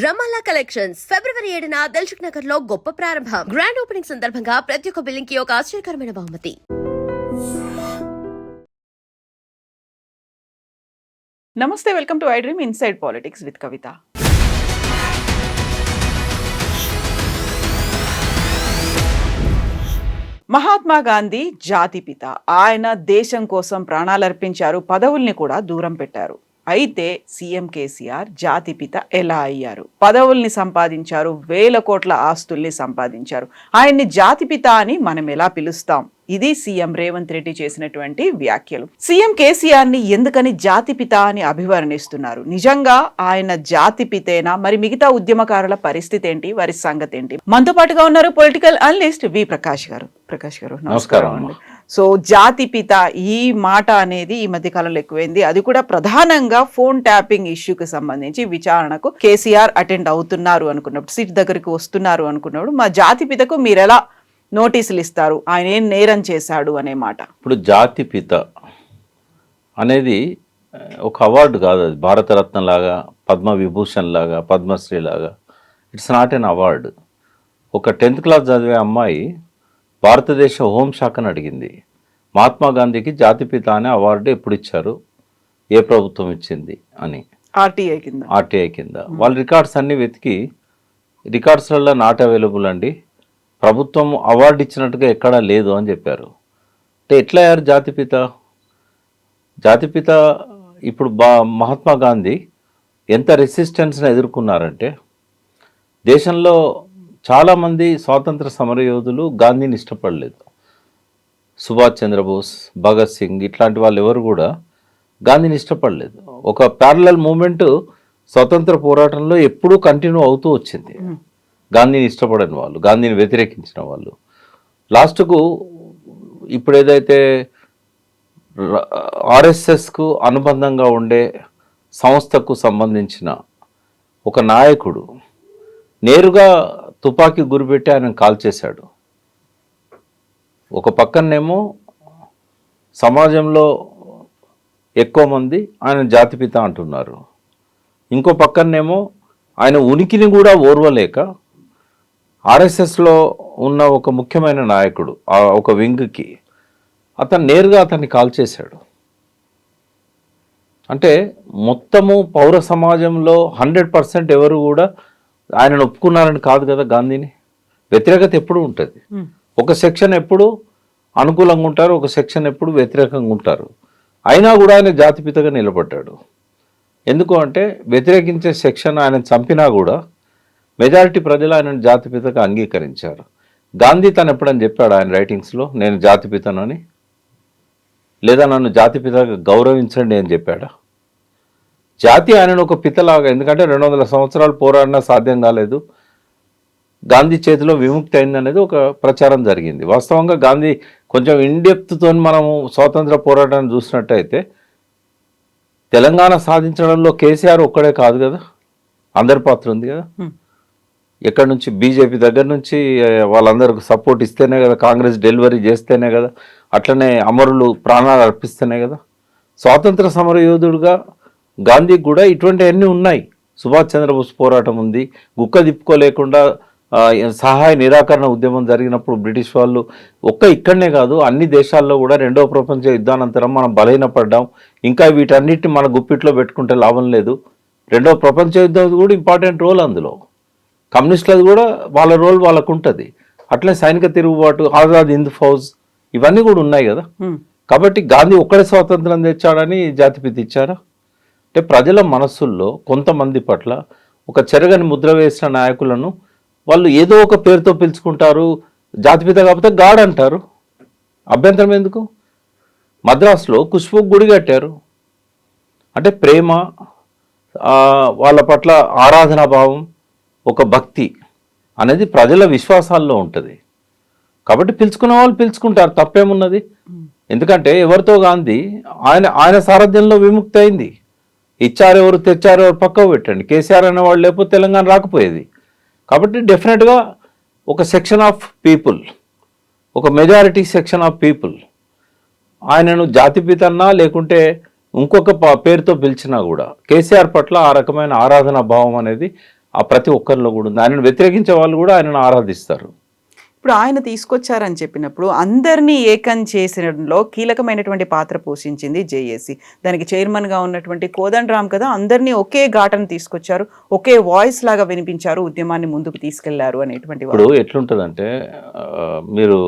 రమాలా collections ఫిబ్రవరి 7న దిల్సుఖ్ నగర్ లో గొప్ప ప్రారంభం. గ్రాండ్ ఓపెనింగ్ సందర్భంగా ప్రతి ఒక్క బిల్లింగ్ కి ఒక ఆశ్చర్యకరమైన బహుమతి. నమస్తే, welcome to I dream inside politics with Kavitha. Mahatma Gandhi జాతిపిత. ఆయన దేశం కోసం ప్రాణాలు అర్పించారు, పదవుల్ని కూడా దూరం పెట్టారు. అయితే సీఎం కేసీఆర్ జాతిపిత ఎలా అయ్యారు? పదవుల్ని సంపాదించారు, వేల కోట్ల ఆస్తుల్ని సంపాదించారు. ఆయన్ని జాతిపిత అని మనం ఎలా పిలుస్తాం? ఇది సీఎం రేవంత్ రెడ్డి చేసినటువంటి వ్యాఖ్యలు. సీఎం కేసీఆర్ ని ఎందుకని జాతిపిత అని అభివర్ణిస్తున్నారు? నిజంగా ఆయన జాతిపితేనా? మరి మిగతా ఉద్యమకారుల పరిస్థితి ఏంటి, వారి సంగతి ఏంటి? మనతో పాటుగా ఉన్నారు పొలిటికల్ అనలిస్ట్ వి ప్రకాష్ గారు. ప్రకాష్ గారు నమస్కారం అండి. సో జాతిపిత ఈ మాట అనేది ఈ మధ్య కాలంలో ఎక్కువైంది. అది కూడా ప్రధానంగా ఫోన్ ట్యాపింగ్ ఇష్యూకి సంబంధించి విచారణకు కేసీఆర్ అటెండ్ అవుతున్నారు అనుకున్నప్పుడు, సీట్ దగ్గరికి వస్తున్నారు అనుకున్నప్పుడు, మా జాతిపితకు మీరు ఎలా నోటీసులు ఇస్తారు, ఆయన ఏం నేరం చేశాడు అనే మాట. ఇప్పుడు జాతిపిత అనేది ఒక అవార్డు కాదు, అది భారతరత్న లాగా, పద్మవిభూషణ్ లాగా, పద్మశ్రీ లాగా. It's not an award. ఒక 10th క్లాస్ చదివే అమ్మాయి భారతదేశ హోంశాఖను అడిగింది, మహాత్మా గాంధీకి జాతిపిత అనే అవార్డు ఎప్పుడు ఇచ్చారు, ఏ ప్రభుత్వం ఇచ్చింది అని. ఆర్టీఐ కింద వాళ్ళ రికార్డ్స్ అన్నీ వెతికి, రికార్డ్స్లలో నాట్ అవైలబుల్ అండి, ప్రభుత్వం అవార్డు ఇచ్చినట్టుగా ఎక్కడా లేదు అని చెప్పారు. అంటే ఎట్లా అయ్యారు జాతిపిత? జాతిపిత ఇప్పుడు మహాత్మా గాంధీ ఎంత రెసిస్టెన్స్ని ఎదుర్కొన్నారంటే, దేశంలో చాలామంది స్వాతంత్ర సమరయోధులు గాంధీని ఇష్టపడలేదు. సుభాష్ చంద్రబోస్, భగత్ సింగ్ ఇట్లాంటి వాళ్ళు ఎవరు కూడా గాంధీని ఇష్టపడలేదు. ఒక ప్యారలల్ మూమెంట్ స్వతంత్ర పోరాటంలో ఎప్పుడూ కంటిన్యూ అవుతూ వచ్చింది. గాంధీని ఇష్టపడని వాళ్ళు, గాంధీని వ్యతిరేకించిన వాళ్ళు. లాస్ట్కు ఇప్పుడు ఏదైతే ఆర్ఎస్ఎస్కు అనుబంధంగా ఉండే సంస్థకు సంబంధించిన ఒక నాయకుడు నేరుగా తుపాకీ గురిపెట్టి ఆయన కాల్ చేశాడు. ఒక పక్కనేమో సమాజంలో ఎక్కువ మంది ఆయన జాతిపిత అంటున్నారు, ఇంకో పక్కనేమో ఆయన ఉనికిని కూడా ఓర్వలేక ఆర్ఎస్ఎస్లో ఉన్న ఒక ముఖ్యమైన నాయకుడు, ఒక వింగ్కి అతను నేరుగా అతన్ని కాల్ చేశాడు. అంటే మొత్తము పౌర సమాజంలో 100% ఎవరు కూడా ఆయనను ఒప్పుకున్నారని కాదు కదా. గాంధీని వ్యతిరేకత ఎప్పుడు ఉంటుంది. ఒక సెక్షన్ ఎప్పుడు అనుకూలంగా ఉంటారు, ఒక సెక్షన్ ఎప్పుడు వ్యతిరేకంగా ఉంటారు. అయినా కూడా ఆయన జాతిపితగా నిలబడ్డాడు. ఎందుకు అంటే వ్యతిరేకించే సెక్షన్ ఆయన చంపినా కూడా మెజారిటీ ప్రజలు ఆయనను జాతిపితగా అంగీకరించారు. గాంధీ తను ఎప్పుడని చెప్పాడు ఆయన రైటింగ్స్లో, నేను జాతిపితనని? లేదా నన్ను జాతిపితగా గౌరవించండి అని చెప్పాడా? జాతి ఆయనను ఒక పితలాగా, ఎందుకంటే 200 సంవత్సరాలు పోరాడినా సాధ్యం కాలేదు, గాంధీ చేతిలో విముక్తి అయిందనేది ఒక ప్రచారం జరిగింది. వాస్తవంగా గాంధీ కొంచెం ఇన్డెప్త్తో మనము స్వాతంత్ర పోరాటాన్ని చూసినట్టయితే తెలంగాణ సాధించడంలో కేసీఆర్ ఒక్కడే కాదు కదా, అందరి పాత్ర ఉంది కదా. ఎక్కడి నుంచి బీజేపీ దగ్గర నుంచి వాళ్ళందరికి సపోర్ట్ ఇస్తేనే కదా, కాంగ్రెస్ డెలివరీ చేస్తేనే కదా, అట్లనే అమరులు ప్రాణాలు అర్పిస్తేనే కదా. స్వాతంత్ర సమరయోధుడుగా గాంధీకి కూడా ఇటువంటివన్నీ ఉన్నాయి. సుభాష్ చంద్రబోస్ పోరాటం ఉంది, గుక్క తిప్పుకోలేకుండా సహాయ నిరాకరణ ఉద్యమం జరిగినప్పుడు బ్రిటిష్ వాళ్ళు ఇక్కడనే కాదు అన్ని దేశాల్లో కూడా 2వ ప్రపంచ యుద్ధానంతరం మనం బలహీనపడ్డాం, ఇంకా వీటన్నిటిని మన గుప్పిట్లో పెట్టుకుంటే లాభం లేదు. 2వ ప్రపంచ యుద్ధం కూడా ఇంపార్టెంట్ రోల్, అందులో కమ్యూనిస్టులది కూడా వాళ్ళ రోల్ వాళ్ళకు ఉంటుంది. అట్లే సైనిక తిరుగుబాటు, ఆజాద్ హింద్ ఫౌజ్ ఇవన్నీ కూడా ఉన్నాయి కదా. కాబట్టి గాంధీ ఒక్కడే స్వాతంత్రం తెచ్చాడని జాతిపిత ఇచ్చారా? అంటే ప్రజల మనస్సుల్లో కొంతమంది పట్ల ఒక చెరగని ముద్ర వేసిన నాయకులను వాళ్ళు ఏదో ఒక పేరుతో పిలుచుకుంటారు. జాతిపిత కాకపోతే గాడ్ అంటారు, అభ్యంతరం ఎందుకు? మద్రాసులో ఖుష్బుకు గుడి కట్టారు. అంటే ప్రేమ, వాళ్ళ పట్ల ఆరాధనా భావం, ఒక భక్తి అనేది ప్రజల విశ్వాసాల్లో ఉంటుంది. కాబట్టి పిలుచుకున్న వాళ్ళు పిలుచుకుంటారు, తప్పేమున్నది? ఎందుకంటే ఎవరితో గాంధీ ఆయన సారథ్యంలో విముక్తి అయింది. ఇచ్చారు ఎవరు, తెచ్చారు ఎవరు పక్కకు పెట్టండి. కేసీఆర్ అనేవాళ్ళు లేకపోతే తెలంగాణ రాకపోయేది. కాబట్టి డెఫినెట్గా ఒక సెక్షన్ ఆఫ్ పీపుల్, ఒక మెజారిటీ సెక్షన్ ఆఫ్ పీపుల్ ఆయనను జాతిపితన్నా లేకుంటే ఇంకొక పేరుతో పిలిచినా కూడా కేసీఆర్ పట్ల ఆ రకమైన ఆరాధనా భావం అనేది ఆ ప్రతి ఒక్కరిలో కూడా ఉంది. ఆయనను వ్యతిరేకించే వాళ్ళు కూడా ఆయనను ఆరాధిస్తారు. ఇప్పుడు ఆయన తీసుకొచ్చారని చెప్పినప్పుడు అందరినీ ఏకం చేసడంలో కీలకమైనటువంటి పాత్ర పోషించింది జేఏసీ. దానికి చైర్మన్గా ఉన్నటువంటి కోదండరామ్ కదా అందరినీ ఒకే ఘాటను తీసుకొచ్చారు, ఒకే వాయిస్ లాగా వినిపించారు, ఉద్యమాన్ని ముందుకు తీసుకెళ్లారు అనేటువంటి ఇప్పుడు ఎట్లుంటుందంటే మీరు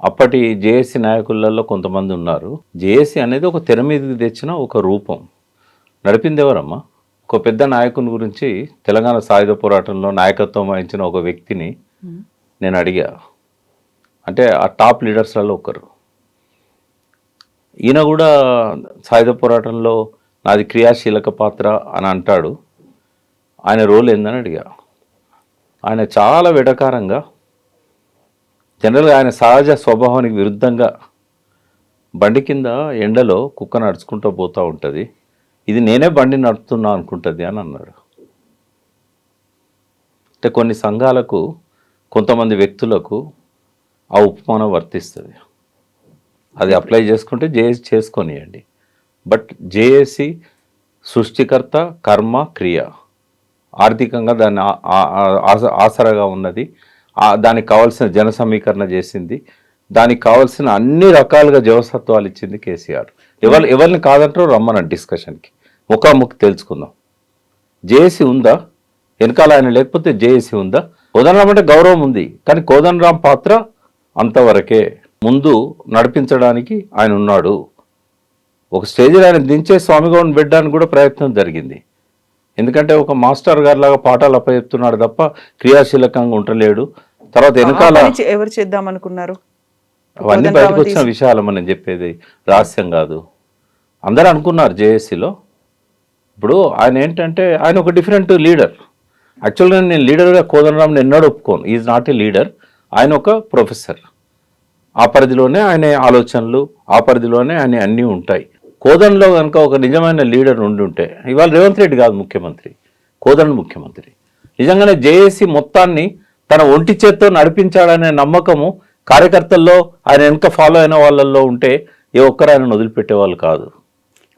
అప్పటి జేఏసీ నాయకులలో కొంతమంది ఉన్నారు. జేఏసీ అనేది ఒక తెర మీదకి తెచ్చిన ఒక రూపం. నడిపింది ఎవరమ్మా? ఒక పెద్ద నాయకుని గురించి తెలంగాణ సాయుధ పోరాటంలో నాయకత్వం వహించిన ఒక వ్యక్తిని నేను అడిగా. అంటే ఆ టాప్ లీడర్స్లలో ఒకరు. ఈయన కూడా సాయుధ పోరాటంలో నాది క్రియాశీలక పాత్ర అని అంటాడు. ఆయన రోల్ ఏందని అడిగా. ఆయన చాలా వెటకారంగా, జనరల్గా ఆయన సహజ స్వభావానికి విరుద్ధంగా బండి కింద ఎండలో కుక్క నడుచుకుంటూ పోతూ ఉంటుంది, ఇది నేనే బండి నడుపుతున్నా అనుకుంటుంది అని అన్నాడు. అంటే కొన్ని సంఘాలకు, కొంతమంది వ్యక్తులకు ఆ ఉపమానం వర్తిస్తుంది. అది అప్లై చేసుకుంటే జేఏసీ చేసుకొనియండి. బట్ జేఏసీ సృష్టికర్త, కర్మ, క్రియ, ఆర్థికంగా దాన్ని ఆసరాగా ఉన్నది, దానికి కావాల్సిన జన సమీకరణ చేసింది, దానికి కావాల్సిన అన్ని రకాలుగా జవసత్వాలు ఇచ్చింది కేసీఆర్. ఎవరిని కాదంటారో రమ్మనండి డిస్కషన్కి, ముఖాముఖి తెలుసుకుందాం. జేఏసీ ఉందా వెనకాల? ఆయన లేకపోతే జేఏసీ ఉందా? కోదండరామ్ అంటే గౌరవం ఉంది, కానీ కోదండరామ్ పాత్ర అంతవరకే. ముందు నడిపించడానికి ఆయన ఉన్నాడు. ఒక స్టేజ్లో ఆయన దించే స్వామిగౌడ్ని పెట్టడానికి కూడా ప్రయత్నం జరిగింది. ఎందుకంటే ఒక మాస్టర్ గారి లాగా పాఠాలు అప్పచెప్తున్నాడు తప్ప క్రియాశీలకంగా ఉండలేడు. తర్వాత వెనకాల ఎవరు చేద్దామనుకున్నారు? అవన్నీ బయటకు వచ్చిన విషయాలు మనం చెప్పేది రహస్యం కాదు. అందరూ అనుకున్నారు జేఏసీలో. ఇప్పుడు ఆయన ఏంటంటే ఆయన ఒక డిఫరెంట్ లీడర్. యాక్చువల్గా నేను లీడర్గా కోదండరామ్ని ఎన్నడూ ఒప్పుకోను. Is not a leader. ఆయన ఒక ప్రొఫెసర్. ఆ పరిధిలోనే ఆయన ఆలోచనలు, ఆ పరిధిలోనే ఆయన అన్నీ ఉంటాయి. కోదండలో కనుక ఒక నిజమైన లీడర్ ఉంటే ఇవాళ రేవంత్ రెడ్డి కాదు ముఖ్యమంత్రి, కోదండ ముఖ్యమంత్రి. నిజంగానే జేఏసీ మొత్తాన్ని తన ఒంటి చేత్తో నడిపించాడనే నమ్మకము కార్యకర్తల్లో, ఆయన వెనుక ఫాలో అయిన వాళ్ళల్లో ఉంటే ఏ ఒక్కరు ఆయన వదిలిపెట్టేవాళ్ళు కాదు.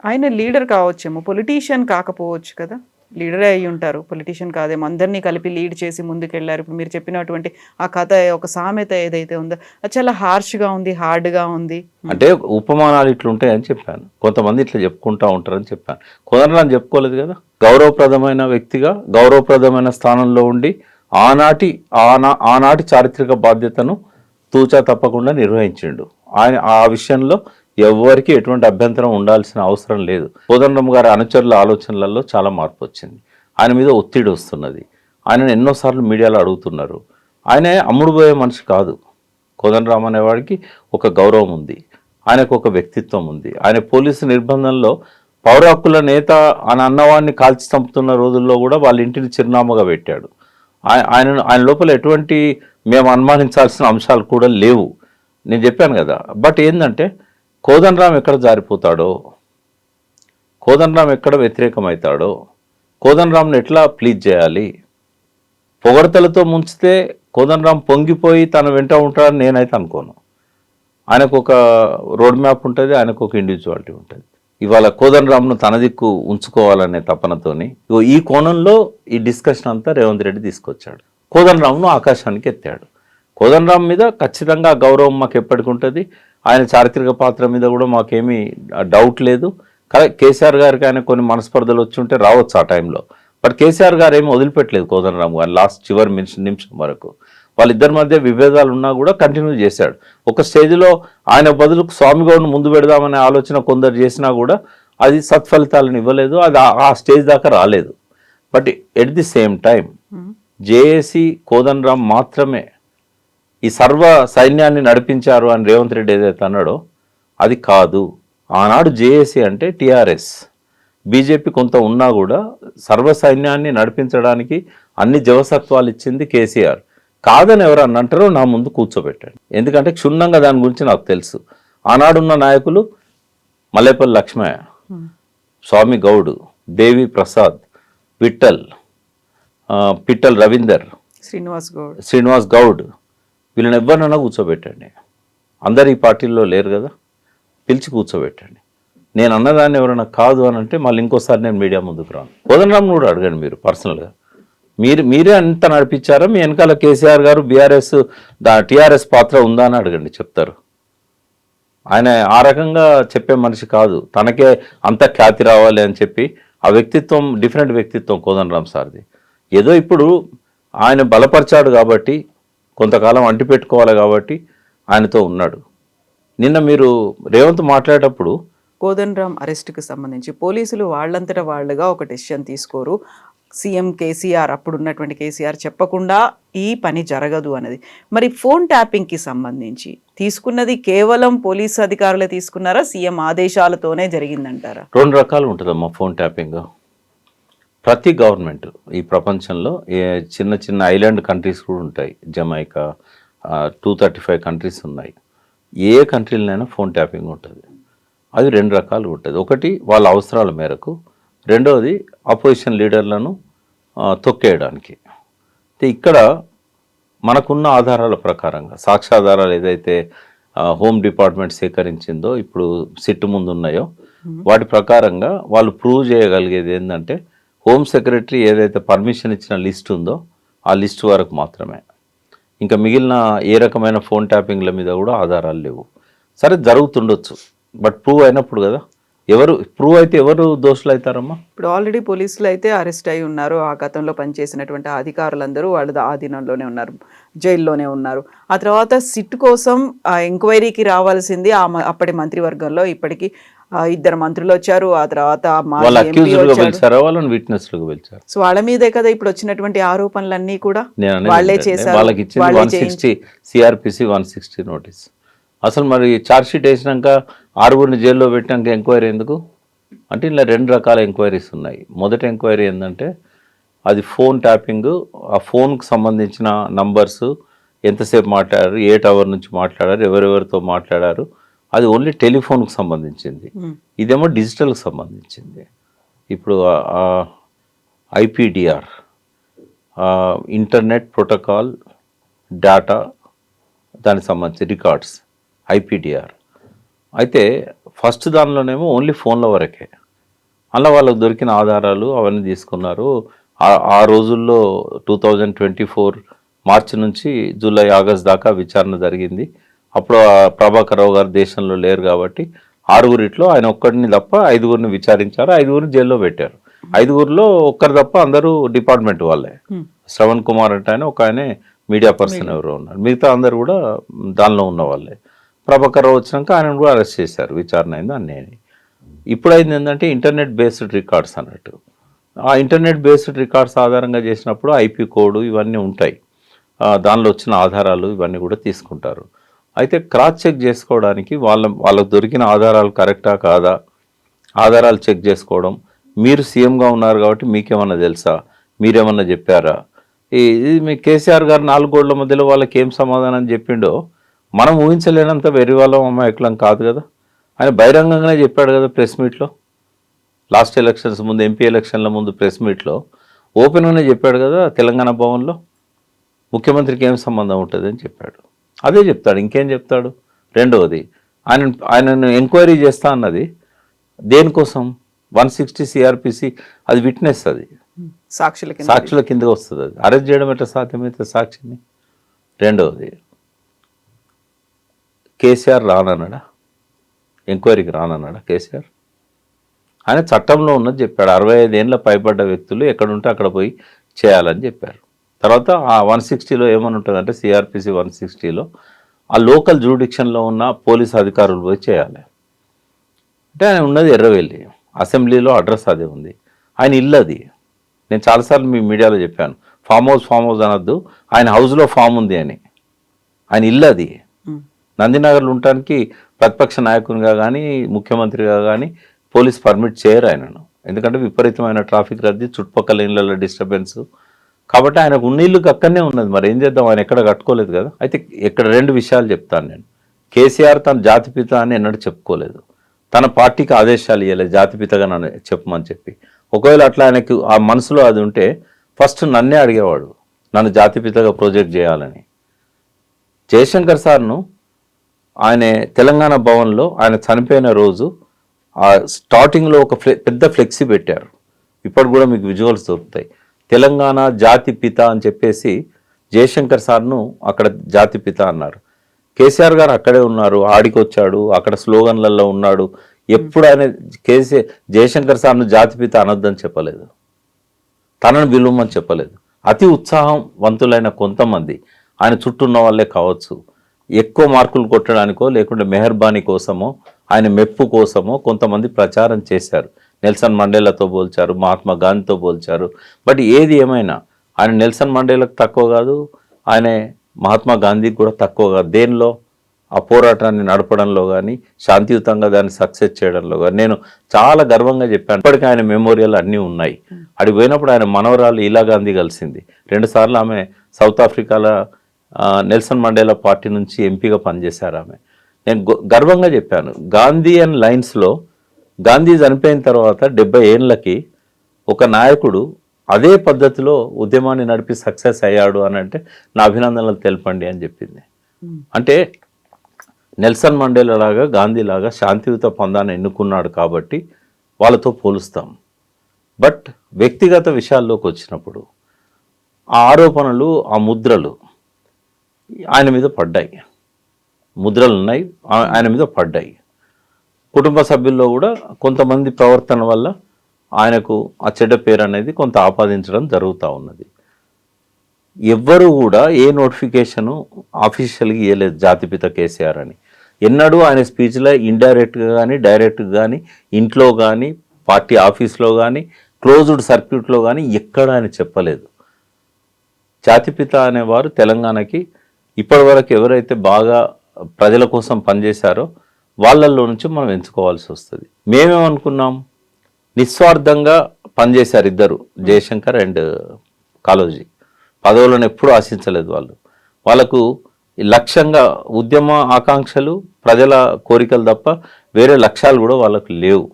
ఆయన లీడర్ కావచ్చేమో, పొలిటీషియన్ కాకపోవచ్చు కదా. లీడరే అయ్యి ఉంటారు, పొలిటీషియన్ కాదేమో. అందరినీ కలిపి లీడ్ చేసి ముందుకెళ్లారు. ఇప్పుడు మీరు చెప్పినటువంటి ఆ కథ, ఒక సామెత ఏదైతే ఉందో అది చాలా హార్ష్గా ఉంది, హార్డ్గా ఉంది. అంటే ఉపమానాలు ఇట్లుంటాయని చెప్పాను. కొంతమంది ఇట్లా చెప్పుకుంటా ఉంటారని చెప్పాను. కోదండరామ్ చెప్పుకోలేదు కదా. గౌరవప్రదమైన వ్యక్తిగా, గౌరవప్రదమైన స్థానంలో ఉండి ఆనాటి చారిత్రక బాధ్యతను తూచా తప్పకుండా నిర్వహించిండు. ఆయన ఆ విషయంలో ఎవరికి ఎటువంటి అభ్యంతరం ఉండాల్సిన అవసరం లేదు. కోదండరామ్ గారి అనుచరుల ఆలోచనలలో చాలా మార్పు వచ్చింది. ఆయన మీద ఒత్తిడి వస్తున్నది. ఆయనను ఎన్నోసార్లు మీడియాలో అడుగుతున్నారు. ఆయన అమ్ముడుపోయే మనిషి కాదు. కోదండరామ్ అనేవాడికి ఒక గౌరవం ఉంది, ఆయనకు ఒక వ్యక్తిత్వం ఉంది. ఆయన పోలీసు నిర్బంధంలో పౌర హక్కుల నేత అని అన్నవాడిని కాల్చి చంపుతున్న రోజుల్లో కూడా వాళ్ళ ఇంటిని చిరునామాగా పెట్టాడు. ఆయన లోపల ఎటువంటి మేము అనుమానించాల్సిన అంశాలు కూడా లేవు. నేను చెప్పాను కదా. బట్ ఏంటంటే కోదండరామ్ ఎక్కడ జారిపోతాడో, కోదండరామ్ ఎక్కడ వ్యతిరేకమవుతాడో, కోదండరామ్ని ఎట్లా ప్లీజ్ చేయాలి, పొగడతలతో ముంచితే కోదండరామ్ పొంగిపోయి తన వెంట ఉంటాడని నేనైతే అనుకోను. ఆయనకు ఒక రోడ్ మ్యాప్ ఉంటుంది, ఆయనకు ఒక ఇండివిజువాలిటీ ఉంటుంది. ఇవాళ కోదండరామ్ను తన దిక్కు ఉంచుకోవాలనే తపనతోని ఈ కోణంలో ఈ డిస్కషన్ అంతా రేవంత్ రెడ్డి తీసుకొచ్చాడు. కోదండరామ్ను ఆకాశానికి ఎత్తాడు. కోదండరామ్ మీద ఖచ్చితంగా గౌరవం మాకు ఎప్పటికి ఉంటుంది. ఆయన చారిత్రక పాత్ర మీద కూడా మాకేమీ డౌట్ లేదు. కేసీఆర్ గారికి ఆయన కొన్ని మనస్పర్ధలు వచ్చి ఉంటే రావచ్చు ఆ టైంలో. బట్ కేసీఆర్ గారు ఏమీ వదిలిపెట్టలేదు కోదండరామ్ గారు లాస్ట్ చివరి నిమిషం వరకు. వాళ్ళిద్దరి మధ్య విభేదాలు ఉన్నా కూడా కంటిన్యూ చేశాడు. ఒక స్టేజ్లో ఆయన బదులు స్వామిగౌడ్ను ముందు పెడదామనే ఆలోచన కొందరు చేసినా కూడా అది సత్ఫలితాలను ఇవ్వలేదు. అది ఆ స్టేజ్ దాకా రాలేదు. But at the same time JAC Kodandaram మాత్రమే ఈ సర్వ సైన్యాన్ని నడిపించారు అని రేవంత్ రెడ్డి ఏదైతే అన్నాడో అది కాదు. ఆనాడు జేఏసీ అంటే టీఆర్ఎస్, బీజేపీ కొంత ఉన్నా కూడా సర్వ సైన్యాన్ని నడిపించడానికి అన్ని జవసత్వాలు ఇచ్చింది కేసీఆర్. కాదని ఎవరు అంటారో నా ముందు కూర్చోబెట్టాడు. ఎందుకంటే క్షుణ్ణంగా దాని గురించి నాకు తెలుసు. ఆనాడున్న నాయకులు మల్లేపల్లి లక్ష్మయ్య, స్వామి గౌడ్, దేవి ప్రసాద్, పిట్టల్ రవీందర్, శ్రీనివాస్ గౌడ్, వీళ్ళని ఎవరినైనా కూర్చోబెట్టండి. అందరు ఈ పార్టీల్లో లేరు కదా, పిలిచి కూర్చోబెట్టండి. నేను అన్నదాన్ని ఎవరైనా కాదు అని అంటే మళ్ళీ ఇంకోసారి నేను మీడియా ముందుకు రాను. కోదండరామ్ కూడా అడగండి మీరు పర్సనల్గా. మీరే అంత నడిపించారా? మీ వెనకాల కేసీఆర్ గారు బీఆర్ఎస్ టీఆర్ఎస్ పాత్ర ఉందా అని అడగండి, చెప్తారు. ఆయన ఆ రకంగా చెప్పే మనిషి కాదు. తనకే అంత ఖ్యాతి రావాలి అని చెప్పి ఆ వ్యక్తిత్వం డిఫరెంట్ వ్యక్తిత్వం కోదండరాం సార్ది. ఏదో ఇప్పుడు ఆయన బలపరిచాడు కాబట్టి, కొంతకాలం అంటి పెట్టుకోవాలి కాబట్టి ఆయనతో ఉన్నాడు. నిన్న మీరు రేవంత్ మాట్లాడేటప్పుడు కోదండరాం అరెస్ట్కి సంబంధించి పోలీసులు వాళ్ళంతటా వాళ్ళుగా ఒక డెసిషన్ తీసుకోరు, సీఎం కేసీఆర్ అప్పుడు ఉన్నటువంటి కేసీఆర్ చెప్పకుండా ఈ పని జరగదు అనేది. మరి ఫోన్ ట్యాపింగ్కి సంబంధించి తీసుకున్నది కేవలం పోలీసు అధికారులే తీసుకున్నారా, సీఎం ఆదేశాలతోనే జరిగిందంటారా? 2 రకాలు ఉంటుందమ్మా ఫోన్ ట్యాపింగ్. ప్రతి గవర్నమెంట్ ఈ ప్రపంచంలో చిన్న చిన్న ఐలాండ్ కంట్రీస్ కూడా ఉంటాయి. జమైకా 235 కంట్రీస్ ఉన్నాయి. ఏ కంట్రీలోనైనా ఫోన్ ట్యాపింగ్ ఉంటుంది. అది 2 రకాలు ఉంటుంది. ఒకటి వాళ్ళ అవసరాల మేరకు, రెండవది అపోజిషన్ లీడర్లను తొక్కేయడానికి. ఇక్కడ మనకున్న ఆధారాల ప్రకారంగా, సాక్ష్యాధారాలు ఏదైతే హోమ్ డిపార్ట్మెంట్ సేకరించిందో ఇప్పుడు సిట్ ముందు ఉన్నాయో వాటి ప్రకారంగా వాళ్ళు ప్రూవ్ చేయగలిగేది ఏంటంటే హోమ్ సెక్రటరీ ఏదైతే పర్మిషన్ ఇచ్చిన లిస్ట్ ఉందో ఆ లిస్ట్ వరకు మాత్రమే. ఇంకా మిగిలిన ఏ రకమైన ఫోన్ ట్యాపింగ్ల మీద కూడా ఆధారాలు లేవు. సరే జరుగుతుండొచ్చు, బట్ ప్రూవ్ అయినప్పుడు కదా. ఎవరు ప్రూవ్ అయితే ఎవరు దోషులు అవుతారమ్మా? ఇప్పుడు ఆల్రెడీ పోలీసులు అయితే అరెస్ట్ అయి ఉన్నారు. ఆ గతంలో పనిచేసినటువంటి అధికారులందరూ వాళ్ళు ఆధీనంలోనే ఉన్నారు, జైల్లోనే ఉన్నారు. ఆ తర్వాత సిట్ కోసం ఎంక్వైరీకి రావాల్సింది అప్పటి మంత్రివర్గంలో ఇప్పటికీ 2 మంత్రులు వచ్చారు. ఆ తర్వాత సో వాళ్ళ మీదే కదా ఇప్పుడు వచ్చినటువంటి ఆరోపణలన్నీ కూడా వాళ్ళే చేశారు. వాళ్ళకి ఇచ్చింది 160 సిఆర్పిసి 160 నోటీస్. అసలు మరి ఛార్జ్ షీట్ వేసినాక 6గురిని జైల్లో పెట్టినాక ఎంక్వైరీ ఎందుకు అంటే ఇలా 2 రకాల ఎంక్వైరీస్ ఉన్నాయి. మొదటి ఎంక్వైరీ ఏంటంటే అది ఫోన్ ట్యాపింగ్, ఆ ఫోన్కి సంబంధించిన నంబర్స్, ఎంతసేపు మాట్లాడారు, ఏ టవర్ నుంచి మాట్లాడారు, ఎవరెవరితో మాట్లాడారు, అది ఓన్లీ టెలిఫోన్కి సంబంధించింది. ఇదేమో డిజిటల్కి సంబంధించింది. ఇప్పుడు ఐపీడిఆర్, ఇంటర్నెట్ ప్రోటోకాల్ డేటా, దానికి సంబంధించి రికార్డ్స్ ఐపీడిఆర్. అయితే ఫస్ట్ దానిలోనేమో ఓన్లీ ఫోన్ల వరకే. అలా వాళ్ళకు దొరికిన ఆధారాలు అవన్నీ తీసుకున్నారు. ఆ రోజుల్లో 2024 మార్చి నుంచి జూలై ఆగస్ట్ దాకా విచారణ జరిగింది. అప్పుడు ప్రభాకర్ రావు గారు దేశంలో లేరు కాబట్టి 6గురిట్లో ఆయన ఒక్కడిని తప్ప 5గురిని విచారించారు. 5గురిని జైల్లో పెట్టారు. 5గురిలో ఒక్కరు తప్ప అందరూ డిపార్ట్మెంట్ వాళ్ళే. శ్రవణ్ కుమార్ అంటే ఆయన, ఒక ఆయనే మీడియా పర్సన్ ఎవరో ఉన్నారు, మిగతా అందరు కూడా దానిలో ఉన్న వాళ్ళే. ప్రభాకర్ రావు వచ్చినాక ఆయన కూడా అరెస్ట్ చేశారు, విచారణ అయింది అన్నీ. ఇప్పుడు అయింది ఏంటంటే ఇంటర్నెట్ బేస్డ్ రికార్డ్స్ అన్నట్టు. ఆ ఇంటర్నెట్ బేస్డ్ రికార్డ్స్ ఆధారంగా చేసినప్పుడు ఐపీ కోడ్ ఇవన్నీ ఉంటాయి, దానిలో వచ్చిన ఆధారాలు ఇవన్నీ కూడా తీసుకుంటారు. అయితే క్రాస్ చెక్ చేసుకోవడానికి వాళ్ళకు దొరికిన ఆధారాలు కరెక్టా కాదా, ఆధారాలు చెక్ చేసుకోవడం. మీరు సీఎంగా ఉన్నారు కాబట్టి మీకేమన్నా తెలుసా, మీరేమన్నా చెప్పారా, ఇది మీ కేసీఆర్ గారు 4 గోడల మధ్యలో వాళ్ళకి ఏం సమాధానం చెప్పిండో మనం ఊహించలేనంత వెర్రివాళ్ళం అమాయకులం కాదు కదా. ఆయన బహిరంగంగానే చెప్పాడు కదా ప్రెస్ మీట్లో, లాస్ట్ ఎలక్షన్స్ ముందు, ఎంపీ ఎలక్షన్ల ముందు ప్రెస్ మీట్లో ఓపెన్గానే చెప్పాడు కదా తెలంగాణ భవన్లో, ముఖ్యమంత్రికి ఏం సంబంధం ఉంటుంది అని చెప్పాడు. అదే చెప్తాడు, ఇంకేం చెప్తాడు. రెండవది ఆయనను ఎంక్వైరీ చేస్తా అన్నది దేనికోసం, 160 సిఆర్పిసి, అది విట్నెస్, అది సాక్షుల కిందగా వస్తుంది. అది అరెస్ట్ చేయడం ఎట్లా సాధ్యమైతే సాక్షిని. రెండవది కేసీఆర్ రానన్నాడా, ఎంక్వైరీకి రానన్నాడా కేసీఆర్? ఆయన చట్టంలో ఉన్నది చెప్పాడు. 65 ఏళ్ళ పైబడ్డ వ్యక్తులు ఎక్కడుంటే అక్కడ పోయి చేయాలని చెప్పారు. తర్వాత ఆ 160లో ఏమని ఉంటుందంటే సిఆర్పిసి 160లో ఆ లోకల్ జ్యూరిడిక్షన్లో ఉన్న పోలీస్ అధికారులు పోయి చేయాలి. అంటే ఆయన ఉన్నది ఎర్రవెల్లి, అసెంబ్లీలో అడ్రస్ అదే ఉంది, ఆయన ఇల్లు అది. నేను చాలాసార్లు మీ మీడియాలో చెప్పాను, ఫామ్ హౌస్ అనొద్దు, ఆయన హౌస్లో ఫామ్ ఉంది అని. ఆయన ఇల్లు అది. నందినగర్లో ఉండటానికి ప్రతిపక్ష నాయకునిగా కానీ ముఖ్యమంత్రిగా కానీ పోలీస్ పర్మిట్ చేయరు ఆయనను, ఎందుకంటే విపరీతమైన ట్రాఫిక్ రద్దీ, చుట్టుపక్కల ఇళ్ళలో డిస్టర్బెన్స్. కాబట్టి ఆయనకు ఉన్న ఇల్లు అక్కడనే ఉన్నది. మరి ఏం చేద్దాం, ఆయన ఎక్కడ కట్టుకోలేదు కదా. అయితే ఇక్కడ 2 విషయాలు చెప్తాను నేను. కేసీఆర్ తన జాతిపిత అని ఎన్నడూ చెప్పుకోలేదు, తన పార్టీకి ఆదేశాలు ఇవ్వలేదు జాతిపితగా నన్ను చెప్పమని చెప్పి. ఒకవేళ అట్లా ఆయనకు ఆ మనసులో అది ఉంటే ఫస్ట్ నన్నే అడిగేవాడు, నన్ను జాతిపితగా ప్రొజెక్ట్ చేయాలని. జయశంకర్ సార్ను ఆయన తెలంగాణ భవన్లో ఆయన చనిపోయిన రోజు ఆ స్టార్టింగ్లో ఒక పెద్ద ఫ్లెక్సీ పెట్టారు. ఇప్పుడు కూడా మీకు విజువల్స్ దొరుకుతాయి. తెలంగాణ జాతి పిత అని చెప్పేసి జయశంకర్ సార్ను అక్కడ జాతి పిత అన్నారు. కేసీఆర్ గారు అక్కడే ఉన్నారు, ఆడికొచ్చాడు, అక్కడ స్లోగన్లలో ఉన్నాడు. ఎప్పుడు ఆయన జయశంకర్ సార్ను జాతిపిత అనొద్దని చెప్పలేదు, తనను విలువమని చెప్పలేదు. అతి ఉత్సాహవంతులైన కొంతమంది ఆయన చుట్టూ ఉన్న వాళ్ళే కావచ్చు, ఎక్కువ మార్కులు కొట్టడానికో లేకుంటే మెహర్బానీ కోసమో ఆయన మెప్పు కోసమో కొంతమంది ప్రచారం చేశారు. నెల్సన్ మండేలాతో పోల్చారు, మహాత్మా గాంధీతో పోల్చారు. బట్ ఏది ఏమైనా ఆయన నెల్సన్ మండేలకు తక్కువ కాదు, ఆయన మహాత్మా గాంధీకి కూడా తక్కువ కాదు. దేనిలో? ఆ పోరాటాన్ని నడపడంలో కానీ, శాంతియుతంగా దాన్ని సక్సెస్ చేయడంలో కానీ. నేను చాలా గర్వంగా చెప్పాను. ఇప్పటికీ ఆయన మెమోరియల్ అన్నీ ఉన్నాయి. అడిగి పోయినప్పుడు ఆయన మనవరాలు ఇలా గాంధీ కలిసింది. 2 సార్లు ఆమె సౌత్ ఆఫ్రికాలో నెల్సన్ మండేలా పార్టీ నుంచి ఎంపీగా పనిచేశారు ఆమె. నేను గర్వంగా చెప్పాను, గాంధీ అండ్ లైన్స్లో గాంధీ చనిపోయిన తర్వాత 70 ఏళ్ళకి ఒక నాయకుడు అదే పద్ధతిలో ఉద్యమాన్ని నడిపి సక్సెస్ అయ్యాడు అని అంటే నా అభినందనలు తెలపండి అని చెప్పింది. అంటే నెల్సన్ మండేలా లాగా గాంధీ లాగా శాంతియుత పొందాన్ని ఎన్నుకున్నాడు కాబట్టి వాళ్ళతో పోలుస్తాం. బట్ వ్యక్తిగత విషయాల్లోకి వచ్చినప్పుడు ఆ ఆరోపణలు, ఆ ముద్రలు ఆయన మీద పడ్డాయి. ముద్రలు ఉన్నాయి, ఆయన మీద పడ్డాయి. కుటుంబ సభ్యుల్లో కూడా కొంతమంది ప్రవర్తన వల్ల ఆయనకు ఆ చెడ్డ పేరు అనేది కొంత ఆపాదించడం జరుగుతూ ఉన్నది. ఎవ్వరూ కూడా ఏ నోటిఫికేషను ఆఫీషియల్గా ఇవ్వలేదు జాతిపిత కేసీఆర్ అని. ఎన్నడూ ఆయన స్పీచ్లో ఇండైరెక్ట్గా కానీ డైరెక్ట్గా కానీ ఇంట్లో కానీ పార్టీ ఆఫీస్లో కానీ క్లోజ్డ్ సర్క్యూట్లో కానీ ఎక్కడ ఆయన చెప్పలేదు. జాతిపిత అనేవారు తెలంగాణకి ఇప్పటివరకు ఎవరైతే బాగా ప్రజల కోసం పనిచేశారో వాళ్ళల్లో నుంచి మనం ఎంచుకోవాల్సి వస్తుంది. మేమేమనుకున్నాం, నిస్వార్థంగా పనిచేశారు ఇద్దరు, జయశంకర్ అండ్ కాళోజీ. పదవులను ఎప్పుడూ ఆశించలేదు వాళ్ళు. వాళ్ళకు లక్ష్యంగా ఉద్యమ ఆకాంక్షలు, ప్రజల కోరికలు తప్ప వేరే లక్ష్యాలు కూడా వాళ్ళకు లేవు.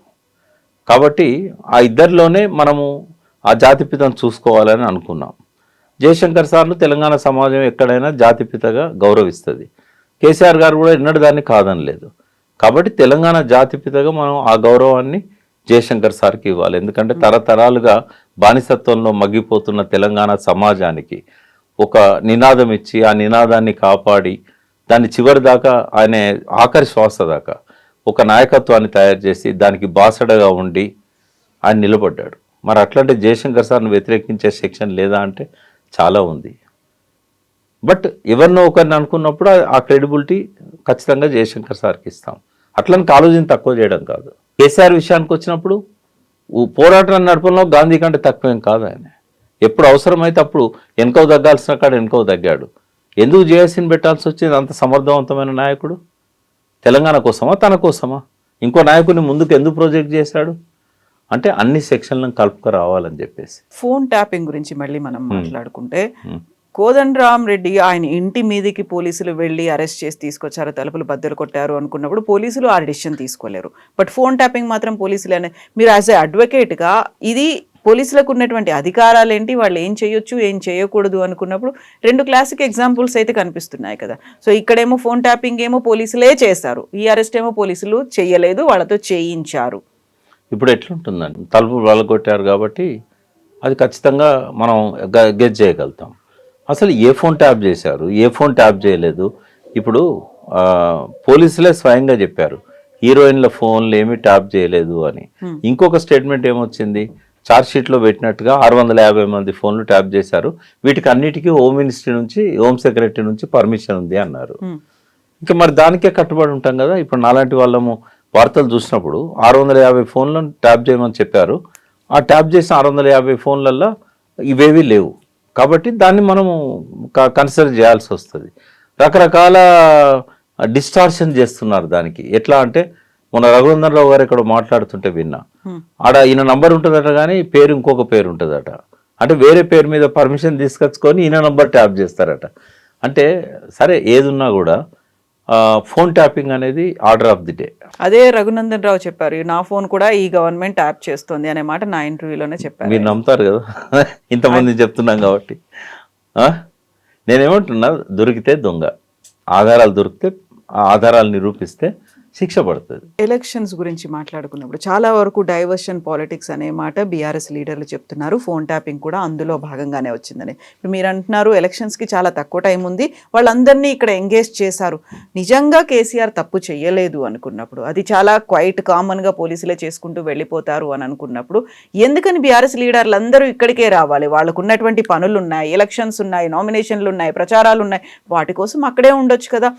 కాబట్టి ఆ ఇద్దరిలోనే మనము ఆ జాతిపితను చూసుకోవాలని అనుకున్నాం. జయశంకర్ సార్ను తెలంగాణ సమాజం ఎక్కడైనా జాతిపితగా గౌరవిస్తుంది. కేసీఆర్ గారు కూడా ఎన్నడూ దాన్ని కాదనలేదు. కాబట్టి తెలంగాణ జాతిపితగా మనం ఆ గౌరవాన్ని జయశంకర్ సార్కి ఇవ్వాలి. ఎందుకంటే తరతరాలుగా బానిసత్వంలో మగ్గిపోతున్న తెలంగాణ సమాజానికి ఒక నినాదం ఇచ్చి ఆ నినాదాన్ని కాపాడి దాన్ని చివరి దాకా ఆయన ఆఖరి శ్వాస దాకా ఒక నాయకత్వాన్ని తయారు చేసి దానికి బాసడగా ఉండి ఆయన నిలబడ్డాడు. మరి అట్లాంటి జయశంకర్ సార్ను వ్యతిరేకించే సెక్షన్ లేదా అంటే చాలా ఉంది. బట్ ఎవరినో ఒకరిని అనుకున్నప్పుడు ఆ క్రెడిబిలిటీ ఖచ్చితంగా జయశంకర్ సార్కి ఇస్తాం. అట్లని కాలేజీని తక్కువ చేయడం కాదు. కేసీఆర్ విషయానికి వచ్చినప్పుడు పోరాటాన్ని నడపడంలో గాంధీ కంటే తక్కువేం కాదు ఆయన. ఎప్పుడు అవసరమైతే అప్పుడు వెనుకో తగ్గాల్సిన కాడ వెనుకో తగ్గాడు. ఎందుకు జేఏసీని పెట్టాల్సి వచ్చింది? అంత సమర్థవంతమైన నాయకుడు తెలంగాణ కోసమా, తన కోసమా? ఇంకో నాయకుడిని ముందుకు ఎందుకు ప్రాజెక్ట్ చేశాడు అంటే అన్ని సెక్షన్లను కలుపుకు రావాలని చెప్పేసి. ఫోన్ ట్యాపింగ్ గురించి మళ్ళీ మనం మాట్లాడుకుంటే, కోదండరామ్ రెడ్డి ఆయన ఇంటి మీదకి పోలీసులు వెళ్ళి అరెస్ట్ చేసి తీసుకొచ్చారు, తలుపులు బద్దలు కొట్టారు అనుకున్నప్పుడు పోలీసులు ఆ డిసిషన్ తీసుకోలేరు. బట్ ఫోన్ ట్యాపింగ్ మాత్రం పోలీసులు మీరు యాజ్ ఏ అడ్వకేట్గా ఇది పోలీసులకు ఉన్నటువంటి అధికారాలు ఏంటి, వాళ్ళు ఏం చేయొచ్చు ఏం చేయకూడదు అనుకున్నప్పుడు 2 క్లాసిక్ ఎగ్జాంపుల్స్ అయితే కనిపిస్తున్నాయి కదా. సో ఇక్కడేమో ఫోన్ ట్యాపింగ్ ఏమో పోలీసులే చేస్తారు, ఈ అరెస్ట్ ఏమో పోలీసులు చేయలేదు, వాళ్ళతో చేయించారు. ఇప్పుడు ఎట్లుంటుందండి, తలుపు వలగొట్టారు కాబట్టి అది ఖచ్చితంగా మనం గెస్ చేయగలుగుతాం. అసలు ఏ ఫోన్ ట్యాప్ చేశారు, ఏ ఫోన్ ట్యాప్ చేయలేదు. ఇప్పుడు పోలీసులే స్వయంగా చెప్పారు హీరోయిన్ల ఫోన్లు ఏమీ ట్యాప్ చేయలేదు అని. ఇంకొక స్టేట్మెంట్ ఏమొచ్చింది, ఛార్జ్ షీట్లో పెట్టినట్టుగా 650 మంది ఫోన్లు ట్యాప్ చేశారు, వీటికి అన్నిటికీ హోమ్ మినిస్ట్రీ నుంచి, హోమ్ సెక్రటరీ నుంచి పర్మిషన్ ఉంది అన్నారు. ఇంకా మరి దానికే కట్టుబడి ఉంటాం కదా. ఇప్పుడు నాలాంటి వాళ్ళము వార్తలు చూసినప్పుడు 650 ఫోన్లను ట్యాప్ చేయమని చెప్పారు, ఆ ట్యాప్ చేసిన 650 ఫోన్లల్లో ఇవేవి లేవు. కాబట్టి దాన్ని మనము కన్సిడర్ చేయాల్సి వస్తుంది. రకరకాల డిస్టార్షన్ చేస్తున్నారు దానికి. ఎట్లా అంటే మొన్న రఘునందనరావు గారు ఇక్కడ మాట్లాడుతుంటే విన్నా, ఆడ ఈయన నంబర్ ఉంటుందట కానీ పేరు ఇంకొక పేరు ఉంటుందట. అంటే వేరే పేరు మీద పర్మిషన్ తీసుకొచ్చుకొని ఈయన నంబర్ ట్యాప్ చేస్తారట. అంటే సరే ఏదున్నా కూడా ఫోన్ ట్యాపింగ్ అనేది ఆర్డర్ ఆఫ్ ది డే. అదే రఘునందన్ రావు చెప్పారు, నా ఫోన్ కూడా ఈ గవర్నమెంట్ ట్యాప్ చేస్తుంది అనే మాట నా ఇంటర్వ్యూలోనే చెప్పారు. మీరు నమ్ముతారు కదా ఇంతమంది చెప్తున్నాం కాబట్టి. నేనేమంటున్నా, దొరికితే దొంగ, ఆధారాలు దొరికితే ఆ ఆధారాలు నిరూపిస్తే శిక్ష పడుతుంది. ఎలక్షన్స్ గురించి మాట్లాడుకున్నప్పుడు చాలా వరకు డైవర్షన్ పాలిటిక్స్ అనే మాట బీఆర్ఎస్ లీడర్లు చెప్తున్నారు. ఫోన్ ట్యాపింగ్ కూడా అందులో భాగంగానే వచ్చిందని. ఇప్పుడు మీరు అంటున్నారు ఎలక్షన్స్కి చాలా తక్కువ టైం ఉంది, వాళ్ళందరినీ ఇక్కడ ఎంగేజ్ చేశారు. నిజంగా కేసీఆర్ తప్పు చేయలేదు అనుకున్నప్పుడు, అది చాలా క్వైట్ కామన్గా పోలీసులే చేసుకుంటూ వెళ్ళిపోతారు అని అనుకున్నప్పుడు, ఎందుకని బీఆర్ఎస్ లీడర్లు అందరూ ఇక్కడికే రావాలి? వాళ్ళకు ఉన్నటువంటి పనులు ఉన్నాయి, ఎలక్షన్స్ ఉన్నాయి, నామినేషన్లు ఉన్నాయి, ప్రచారాలు ఉన్నాయి, వాటి కోసం అక్కడే ఉండొచ్చు కదా.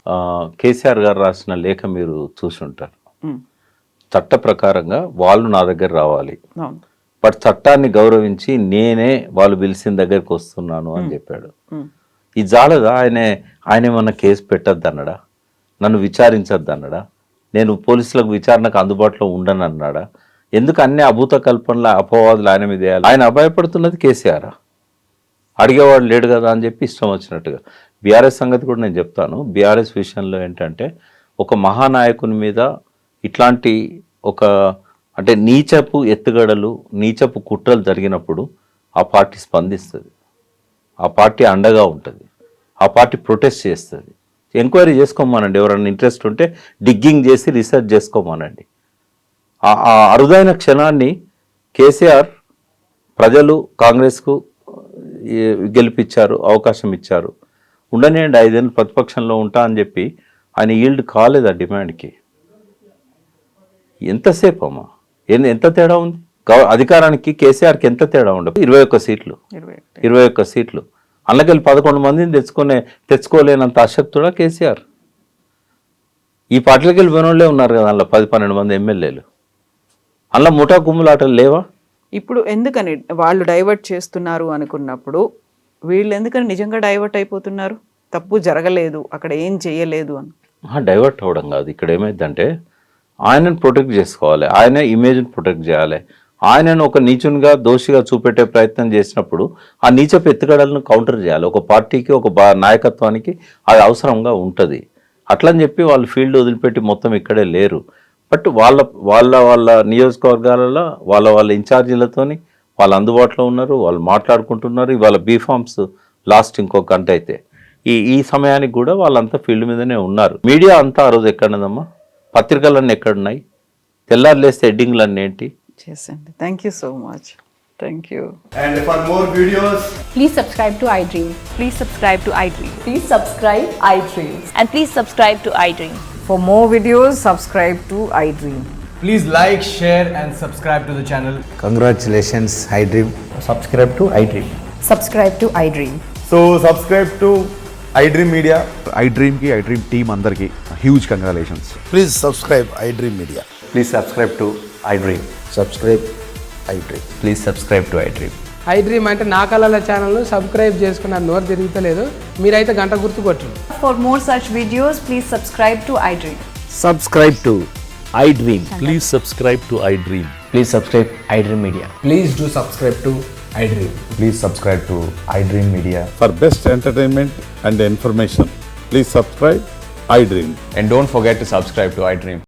కేసీఆర్ గారు రాసిన లేఖ మీరు చూసుంటారు. చట్ట ప్రకారంగా వాళ్ళు నా దగ్గర రావాలి, బట్ చట్టాన్ని గౌరవించి నేనే వాళ్ళు పిలిచిన దగ్గరికి వస్తున్నాను అని చెప్పాడు. ఇది జాలదా? ఆయన ఏమన్నా కేసు పెట్టద్దు అన్నాడా? నన్ను విచారించద్దు అన్నాడా? నేను పోలీసులకు విచారణకు అందుబాటులో ఉండను అన్నాడా? ఎందుకు అన్ని అభూత కల్పనల అపవాదులు ఆయన మీద వేయాలి? ఆయన అభయపడుతున్నది కేసీఆర్. అడిగేవాడు లేడు కదా అని చెప్పి ఇష్టం వచ్చినట్టుగా. బీఆర్ఎస్ సంగతి కూడా నేను చెప్తాను. బీఆర్ఎస్ విషయంలో ఏంటంటే, ఒక మహానాయకుని మీద ఇట్లాంటి అంటే నీచపు ఎత్తుగడలు, నీచపు కుట్రలు జరిగినప్పుడు ఆ పార్టీ స్పందిస్తుంది, ఆ పార్టీ అండగా ఉంటుంది, ఆ పార్టీ ప్రొటెస్ట్ చేస్తుంది. ఎంక్వైరీ చేసుకోమనండి, ఎవరైనా ఇంట్రెస్ట్ ఉంటే డిగ్గింగ్ చేసి రీసెర్చ్ చేసుకోమనండి. ఆ అరుదైన క్షణాన్ని కేసీఆర్ ప్రజలు కాంగ్రెస్కు గెలిపించారు, అవకాశం ఇచ్చారు. ఉండనేయండి, 5 ఏళ్ళు ప్రతిపక్షంలో ఉంటా అని చెప్పి ఆయన ఈల్డ్ కాలేదు ఆ డిమాండ్కి. ఎంతసేపు అమ్మా, ఎంత తేడా ఉంది? అధికారానికి కేసీఆర్కి ఎంత తేడా ఉండదు? 21 సీట్లు, 21 సీట్లు. అందులోకెళ్ళి 11 మందిని తెచ్చుకోలేనంత అశక్తుడా కేసీఆర్? ఈ పార్టీలకి వెళ్ళి పోయినోళ్ళే ఉన్నారు కదా, అందులో 10-12 మంది ఎమ్మెల్యేలు. అందులో ముఠా కుమ్ములాటలు లేవా? ఇప్పుడు ఎందుకని వాళ్ళు డైవర్ట్ చేస్తున్నారు అనుకున్నప్పుడు, వీళ్ళు ఎందుకని నిజంగా డైవర్ట్ అయిపోతున్నారు? తప్పు జరగలేదు, అక్కడ ఏం చేయలేదు అని. డైవర్ట్ అవ్వడం కాదు. ఇక్కడ ఏమైందంటే, ఆయనను ప్రొటెక్ట్ చేసుకోవాలి, ఆయన ఇమేజ్ని ప్రొటెక్ట్ చేయాలి. ఆయనను ఒక నీచునిగా, దోషిగా చూపెట్టే ప్రయత్నం చేసినప్పుడు ఆ నీచపు ఎత్తుగడలను కౌంటర్ చేయాలి. ఒక పార్టీకి, ఒక నాయకత్వానికి అది అవసరంగా ఉంటుంది. అట్లని చెప్పి వాళ్ళు ఫీల్డ్ వదిలిపెట్టి మొత్తం ఇక్కడే లేరు. బట్ వాళ్ళ నియోజకవర్గాలలో వాళ్ళ ఇన్ఛార్జీలతోని వాళ్ళు అందుబాటులో ఉన్నారు, వాళ్ళు మాట్లాడుకుంటున్నారు. ఇవాళ బీఫామ్స్ లాస్ట్ ఇంకో గంట అయితే ఈ సమయానికి కూడా వాళ్ళంతా ఫీల్డ్ మీదనే ఉన్నారు. మీడియా అంతా ఆ రోజు ఎక్కడున్నదమ్మా? పత్రికలన్నీ ఎక్కడున్నాయి? తెల్లారు లేస్తే హెడ్డింగ్లన్నీ ఏంటి? చేసండి. Thank you so much. Thank you. And for more videos, please subscribe to iDream. Please subscribe to iDream. Please subscribe iDream. And please subscribe to iDream. For more videos, subscribe to iDream. please like, share and subscribe to the channel. Congratulations, iDream. Subscribe to iDream. Subscribe to iDream. So subscribe to iDream Media. iDream ki iDream team andarki huge congratulations. Please subscribe iDream Media. Please subscribe to iDream. Subscribe iDream. Please subscribe to iDream. iDream అంటే నా కళల ఛానల్ను subscribe చేసుకున్న నోరు తిరుగుతలేదు, మీరైతే గంట గుర్తు కొట్టండి. For more such videos, please subscribe to iDream. Subscribe to iDream. Please subscribe to iDream. Please subscribe iDream Media. Please do subscribe to iDream. Please subscribe to iDream Media. For best entertainment and information, please subscribe iDream. And don't forget to subscribe to iDream.